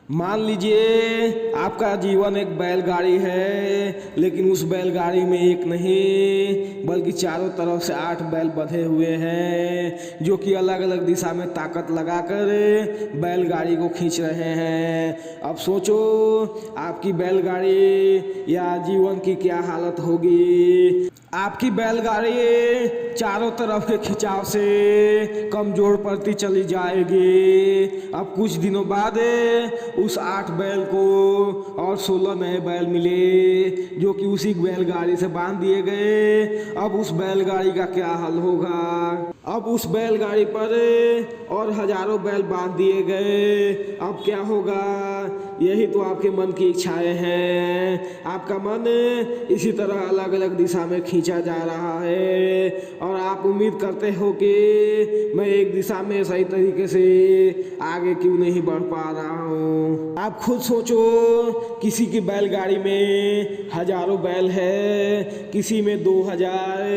मान लीजिए आपका जीवन एक बैलगाड़ी है, लेकिन उस बैलगाड़ी में एक नहीं बल्कि चारों तरफ से 8 बैल बंधे हुए हैं, जो कि अलग अलग दिशा में ताकत लगाकर बैलगाड़ी को खींच रहे हैं। अब सोचो आपकी बैलगाड़ी या जीवन की क्या हालत होगी। आपकी बैलगाड़ी चारों तरफ के खिंचाव से कमजोर पड़ती चली जाएगी। अब कुछ दिनों बाद उस 8 बैल को और 16 नए बैल मिले, जो कि उसी बैलगाड़ी से बांध दिए गए। अब उस बैलगाड़ी का क्या हाल होगा। अब उस बैलगाड़ी पर और हजारों बैल बांध दिए गए। अब क्या होगा, यही तो आपके मन की इच्छाएं हैं। आपका मन इसी तरह अलग अलग दिशा में खींचा जा रहा है और आप उम्मीद करते हो कि मैं एक दिशा में सही तरीके से आगे क्यों नहीं बढ़ पा रहा हूँ। आप खुद सोचो, किसी की बैलगाड़ी में हजारों बैल है, किसी में 2000।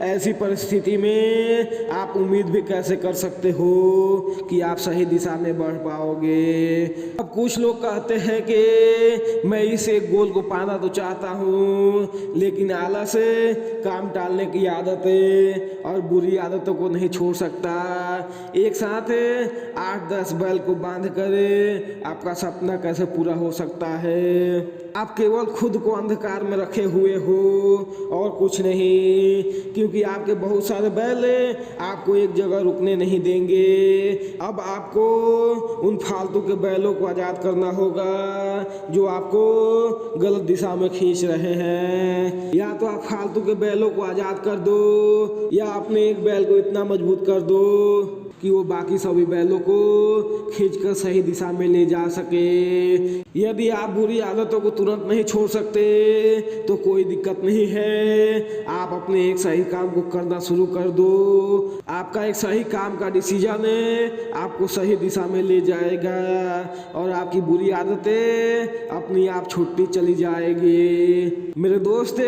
ऐसी परिस्थिति में आप उम्मीद भी कैसे कर सकते हो कि आप सही दिशा में बढ़ पाओगे। अब कुछ लोग कहते हैं कि मैं इस एक गोल को पाना तो चाहता हूँ, लेकिन आलस, काम टालने की आदतें और बुरी आदतों को नहीं छोड़ सकता। एक साथ 8-10 बैल को बांध कर आपका सपना कैसे पूरा हो सकता है। आप केवल खुद को अंधकार में रखे हुए हो और कुछ नहीं, क्योंकि आपके बहुत सारे बैल आपको एक जगह रुकने नहीं देंगे। अब आपको उन फालतू के बैलों को आज़ाद करना होगा जो आपको गलत दिशा में खींच रहे हैं। या तो आप फालतू के बैलों को आज़ाद कर दो, या अपने एक बैल को इतना मजबूत कर दो कि वो बाकी सभी बैलों को खींचकर सही दिशा में ले जा सके। यदि आप बुरी आदतों को तुरंत नहीं छोड़ सकते तो कोई दिक्कत नहीं है, आप अपने एक सही काम को करना शुरू कर दो। आपका एक सही काम का डिसीजन आपको सही दिशा में ले जाएगा और आपकी बुरी आदतें अपनी आप छूटती चली जाएगी। मेरे दोस्त,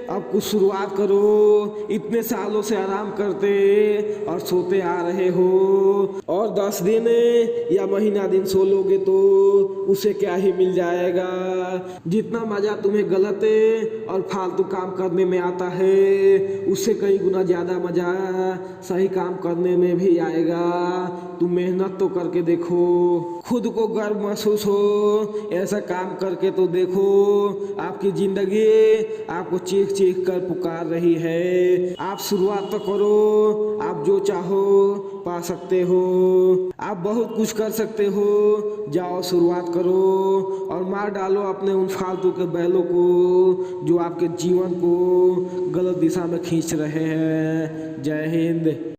अब कुछ शुरुआत करो। इतने सालों से आराम करते और सोते आ रहे हो, और 10 दिन या महीना दिन सो लोगे तो उसे क्या ही मिल जाएगा। जितना मजा तुम्हें गलत और फालतू काम करने में आता है, उससे कई गुना ज्यादा मजा सही काम करने में भी आएगा। तुम मेहनत तो करके देखो, खुद को गर्व महसूस हो, ऐसा काम करके तो देखो। आपकी जिंदगी आपको चीख चीख कर पुकार रही है। आप शुरुआत तो करो, आप जो चाहो पा सकते हो, आप बहुत कुछ कर सकते हो। जाओ शुरुआत करो और मार डालो अपने उन फालतू के बैलों को जो आपके जीवन को गलत दिशा में खींच रहे हैं। जय हिंद।